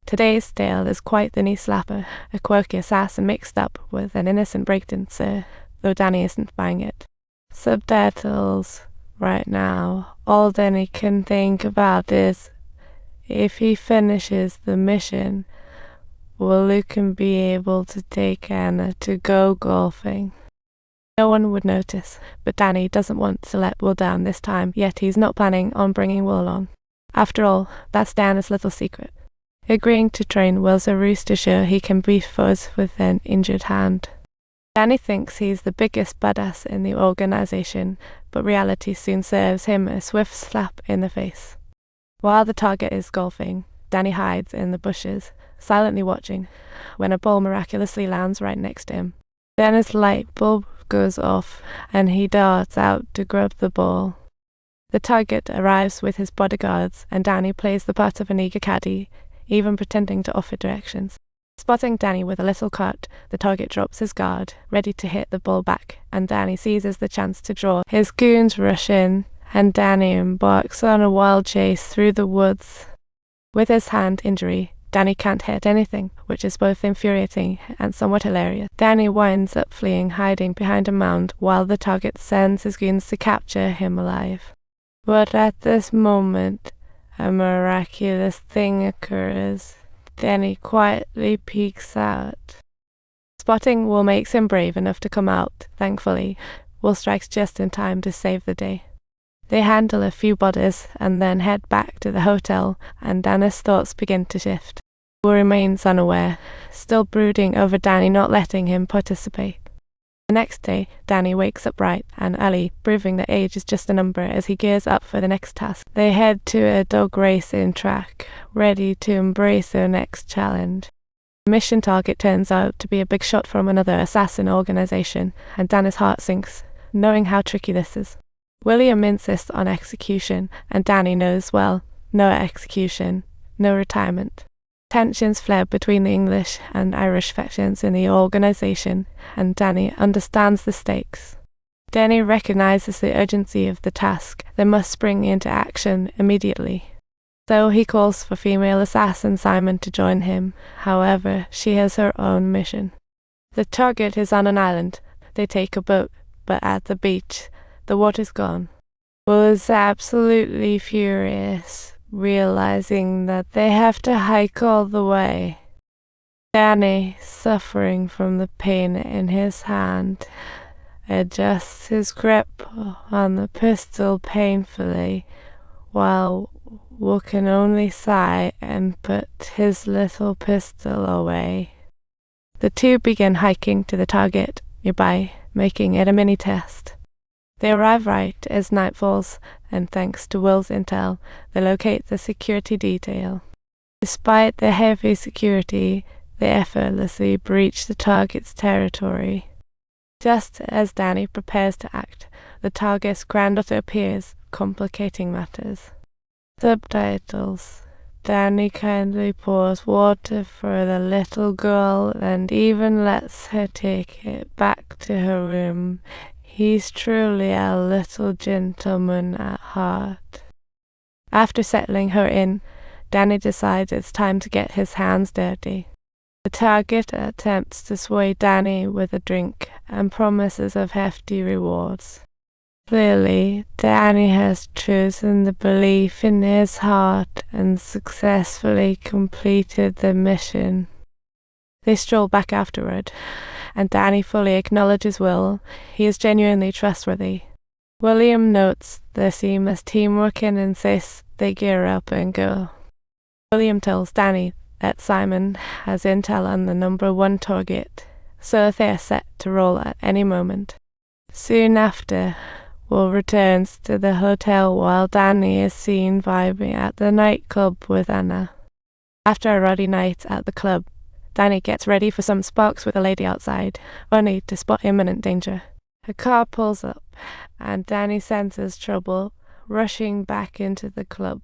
Today's tale is quite the knee-slapper, a quirky assassin mixed up with an innocent breakdancer, though Danny isn't buying it. Subtitles right now. All Danny can think about is, if he finishes the mission, will Lucan be able to take Anna to go golfing? No one would notice, but Danny doesn't want to let Will down this time, yet he's not planning on bringing Will on. After all, that's Diana's little secret. Agreeing to train Will's a ruse to show he can beat foes with an injured hand. Danny thinks he's the biggest badass in the organization, but reality soon serves him a swift slap in the face. While the target is golfing, Danny hides in the bushes, silently watching, when a ball miraculously lands right next to him. Then his light bulb goes off, and he darts out to grab the ball. The target arrives with his bodyguards, and Danny plays the part of an eager caddy, even pretending to offer directions. Spotting Danny with a little cart, the target drops his guard, ready to hit the ball back, and Danny seizes the chance to draw. His goons rush in, and Danny embarks on a wild chase through the woods. With his hand injury, Danny can't hit anything, which is both infuriating and somewhat hilarious. Danny winds up fleeing, hiding behind a mound, while the target sends his goons to capture him alive. But at this moment, a miraculous thing occurs. Danny quietly peeks out. Spotting Will makes him brave enough to come out, thankfully. Will strikes just in time to save the day. They handle a few bodies and then head back to the hotel, and Danny's thoughts begin to shift. Will remains unaware, still brooding over Danny not letting him participate. The next day, Danny wakes up bright and early, proving that age is just a number as he gears up for the next task. They head to a dog racing track, ready to embrace their next challenge. The mission target turns out to be a big shot from another assassin organization, and Danny's heart sinks, knowing how tricky this is. William insists on execution, and Danny knows well, no execution, no retirement. Tensions flared between the English and Irish factions in the organization, and Danny understands the stakes. Danny recognizes the urgency of the task. They must spring into action immediately. So he calls for female assassin Simon to join him. However, she has her own mission. The target is on an island. They take a boat, but at the beach, the water's gone. Will is absolutely furious, realizing that they have to hike all the way. Danny, suffering from the pain in his hand, adjusts his grip on the pistol painfully, while Will can only sigh and put his little pistol away. The two begin hiking to the target nearby, making it a mini-test. They arrive right as night falls, and thanks to Will's intel, they locate the security detail. Despite the heavy security, they effortlessly breach the target's territory. Just as Danny prepares to act, the target's granddaughter appears, complicating matters. Subtitles. Danny kindly pours water for the little girl and even lets her take it back to her room. He's truly a little gentleman at heart. After settling her in, Danny decides it's time to get his hands dirty. The target attempts to sway Danny with a drink and promises of hefty rewards. Clearly, Danny has chosen the belief in his heart and successfully completed the mission. They stroll back afterward, and Danny fully acknowledges Will. He is genuinely trustworthy. William notes their seamless teamwork and insists they gear up and go. William tells Danny that Simon has intel on the number one target, so they are set to roll at any moment. Soon after, Will returns to the hotel while Danny is seen vibing at the nightclub with Anna. After a rowdy night at the club, Danny gets ready for some sparks with a lady outside, only to spot imminent danger. A car pulls up, and Danny senses trouble, rushing back into the club.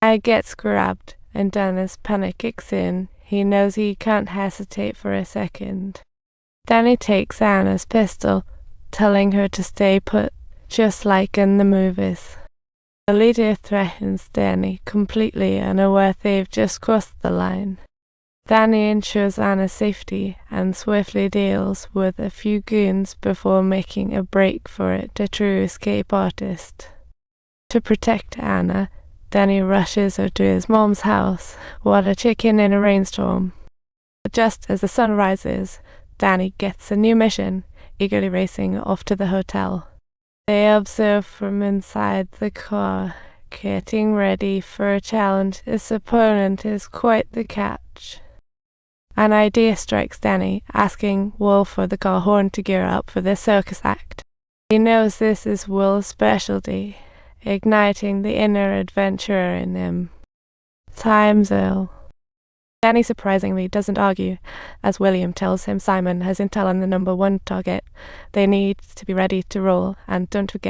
Anna gets grabbed, and Danny's panic kicks in. He knows he can't hesitate for a second. Danny takes Anna's pistol, telling her to stay put, just like in the movies. The leader threatens Danny, completely unaware they've just crossed the line. Danny ensures Anna's safety and swiftly deals with a few goons before making a break for it, a true escape artist. To protect Anna, Danny rushes her to his mom's house while a chicken in a rainstorm. Just as the sun rises, Danny gets a new mission, eagerly racing off to the hotel. They observe from inside the car, getting ready for a challenge. His opponent is quite the catch. An idea strikes Danny, asking Will for the car horn to gear up for their circus act. He knows this is Will's specialty, igniting the inner adventurer in him. Time's ill. Danny surprisingly doesn't argue, as William tells him Simon has intel on the number 1 target. They need to be ready to roll, and don't forget